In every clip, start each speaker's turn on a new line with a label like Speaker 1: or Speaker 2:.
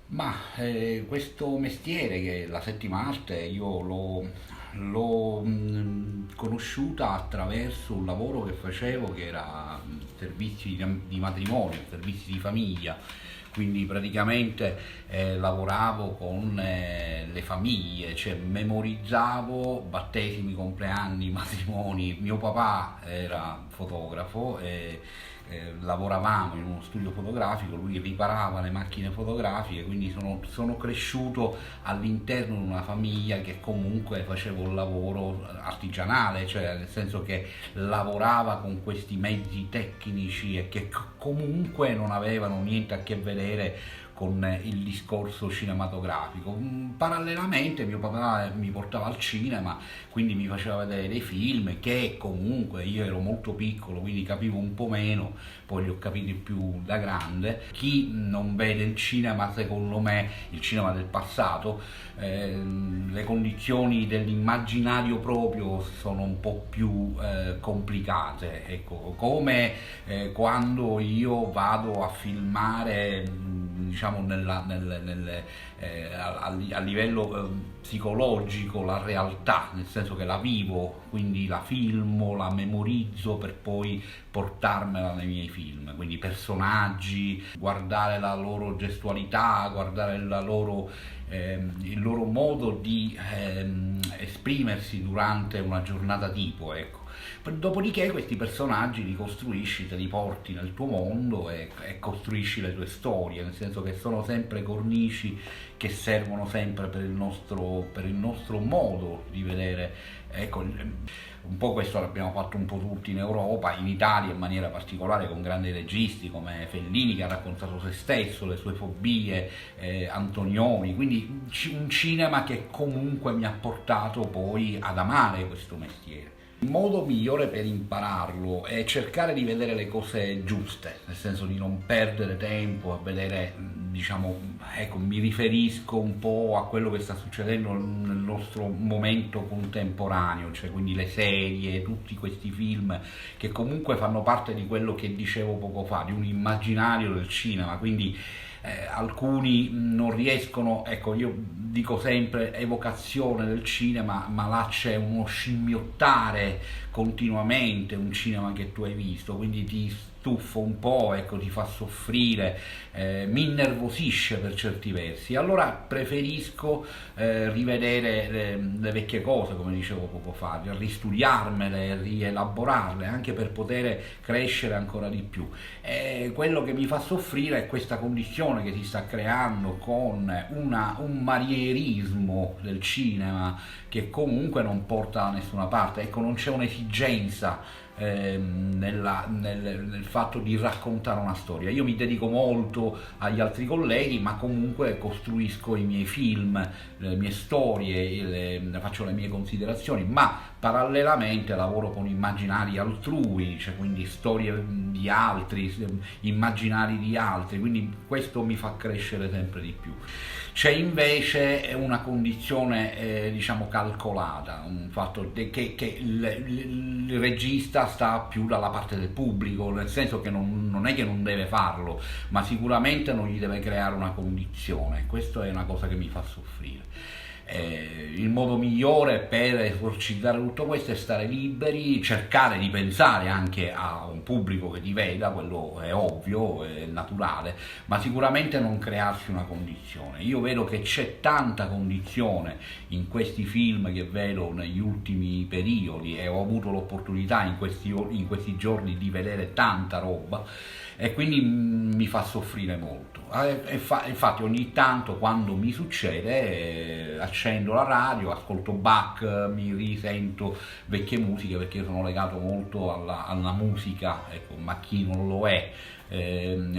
Speaker 1: Questo mestiere che è la settima arte io l'ho conosciuta attraverso un lavoro che facevo che era servizi di matrimonio, servizi di famiglia, quindi praticamente lavoravo con le famiglie, cioè memorizzavo battesimi, compleanni, matrimoni. Mio papà era fotografo e lavoravamo in uno studio fotografico, lui riparava le macchine fotografiche, quindi sono cresciuto all'interno di una famiglia che comunque faceva un lavoro artigianale, cioè nel senso che lavorava con questi mezzi tecnici e che comunque non avevano niente a che vedere con il discorso cinematografico. Parallelamente mio papà mi portava al cinema, quindi mi faceva vedere dei film che comunque io ero molto piccolo, quindi capivo un po' meno, poi li ho capiti più da grande. Chi non vede il cinema, secondo me, il cinema del passato, le condizioni dell'immaginario proprio sono un po' più complicate, ecco, come quando io vado a filmare, diciamo a livello psicologico la realtà, nel senso che la vivo, quindi la filmo, la memorizzo per poi portarmela nei miei film, quindi i personaggi, guardare la loro gestualità, guardare il loro modo di esprimersi durante una giornata tipo, ecco. Dopodiché questi personaggi li costruisci, te li porti nel tuo mondo e costruisci le tue storie, nel senso che sono sempre cornici che servono sempre per il nostro modo di vedere. Ecco, un po' questo l'abbiamo fatto un po' tutti in Europa, in Italia in maniera particolare con grandi registi come Fellini che ha raccontato se stesso, le sue fobie, Antonioni, quindi un cinema che comunque mi ha portato poi ad amare questo mestiere. Il modo migliore per impararlo è cercare di vedere le cose giuste, nel senso di non perdere tempo a vedere, diciamo, ecco, mi riferisco un po' a quello che sta succedendo nel nostro momento contemporaneo, cioè quindi le serie, tutti questi film che comunque fanno parte di quello che dicevo poco fa, di un immaginario del cinema, quindi alcuni non riescono, ecco, io dico sempre evocazione del cinema, ma là c'è uno scimmiottare continuamente un cinema che tu hai visto, quindi ti stuffa un po', ecco, ti fa soffrire, mi innervosisce per certi versi. Allora preferisco rivedere le vecchie cose, come dicevo poco fa, ristudiarmele, rielaborarle, anche per poter crescere ancora di più. Quello che mi fa soffrire è questa condizione che si sta creando con un marierismo del cinema che comunque non porta da nessuna parte. Ecco, non c'è un'esigenza nel fatto di raccontare una storia. Io mi dedico molto agli altri colleghi, ma comunque costruisco i miei film, le mie storie, faccio le mie considerazioni, ma parallelamente lavoro con immaginari altrui, cioè quindi storie di altri, immaginari di altri, quindi questo mi fa crescere sempre di più. C'è invece una condizione diciamo calcolata, un fatto che il regista sta più dalla parte del pubblico, nel senso che non è che non deve farlo, ma sicuramente non gli deve creare una condizione. Questa è una cosa che mi fa soffrire. Il modo migliore per esorcizzare tutto questo è stare liberi, cercare di pensare anche a un pubblico che ti veda, quello è ovvio, è naturale, ma sicuramente non crearsi una condizione. Io vedo che c'è tanta condizione in questi film che vedo negli ultimi periodi e ho avuto l'opportunità in questi giorni di vedere tanta roba e quindi mi fa soffrire molto. Infatti ogni tanto quando mi succede accendo la radio, ascolto Bach, mi risento vecchie musiche perché io sono legato molto alla musica, ecco, ma chi non lo è,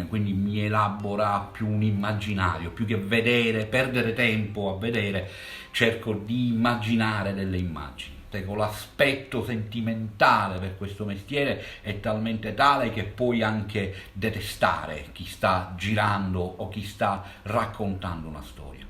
Speaker 1: quindi mi elabora più un immaginario, più che vedere, perdere tempo a vedere, cerco di immaginare delle immagini. Ecco, l'aspetto sentimentale per questo mestiere è talmente tale che puoi anche detestare chi sta girando o chi sta raccontando una storia.